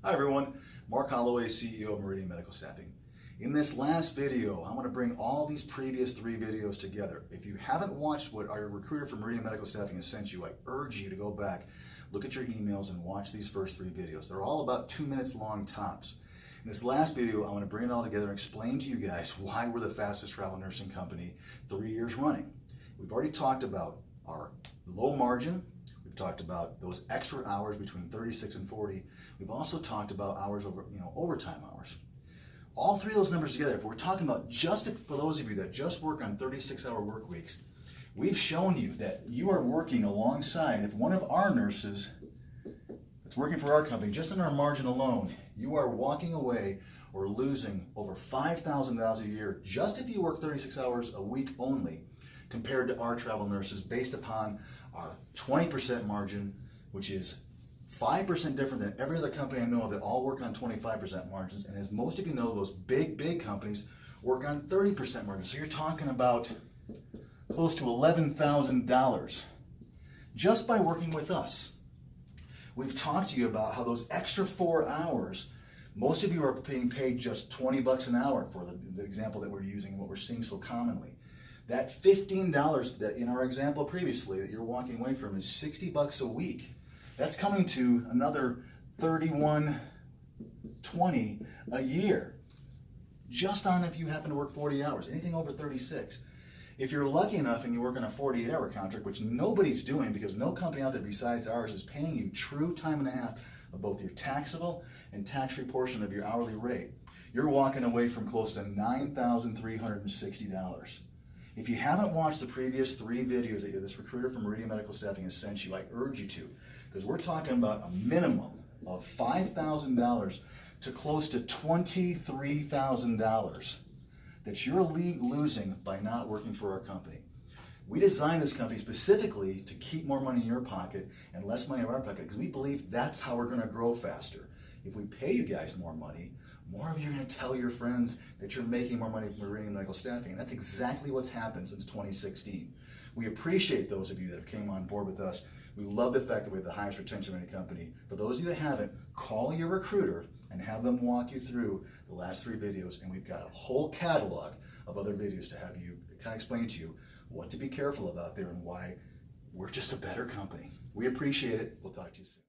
Hi everyone, Mark Holloway, CEO of Meridian Medical Staffing. In this last video, I want to bring all these previous 3 videos together. If you haven't watched what our recruiter from Meridian Medical Staffing has sent you, I urge you to go back, look at your emails and watch these first 3 videos. They're all about 2 minutes long tops. In this last video, I want to bring it all together and explain to you guys why we're the fastest travel nursing company 3 years running. We've already talked about our low margin. We've talked about those extra hours between 36 and 40. We've also talked about hours over, overtime hours. All 3 of those numbers together, if we're talking about for those of you that just work on 36-hour work weeks, we've shown you that you are working alongside, if one of our nurses that's working for our company, just in our margin alone, you are walking away or losing over $5,000 a year just if you work 36 hours a week only, compared to our travel nurses based upon our 20% margin, which is 5% different than every other company I know of that all work on 25% margins. And as most of you know, those big companies work on 30% margins. So you're talking about close to $11,000 just by working with us. We've talked to you about how those extra 4 hours, most of you are being paid just 20 bucks an hour for the example that we're using and what we're seeing so commonly. That $15 that in our example previously that you're walking away from is 60 bucks a week. That's coming to another $31.20 a year, just on if you happen to work 40 hours, anything over 36. If you're lucky enough and you work on a 48-hour contract, which nobody's doing because no company out there besides ours is paying you true time and a half of both your taxable and tax-free portion of your hourly rate, you're walking away from close to $9,360. If you haven't watched the previous 3 videos that this recruiter from Meridian Medical Staffing has sent you, I urge you to, because we're talking about a minimum of $5,000 to close to $23,000 that you're losing by not working for our company. We designed this company specifically to keep more money in your pocket and less money in our pocket because we believe that's how we're going to grow faster. If we pay you guys more money, more of you are going to tell your friends that you're making more money from Meridian Medical Staffing, and that's exactly what's happened since 2016. We appreciate those of you that have came on board with us. We love the fact that we have the highest retention of any company. For those of you that haven't, call your recruiter and have them walk you through the last 3 videos, and we've got a whole catalog of other videos to have you kind of explain to you what to be careful of out there and why we're just a better company. We appreciate it. We'll talk to you soon.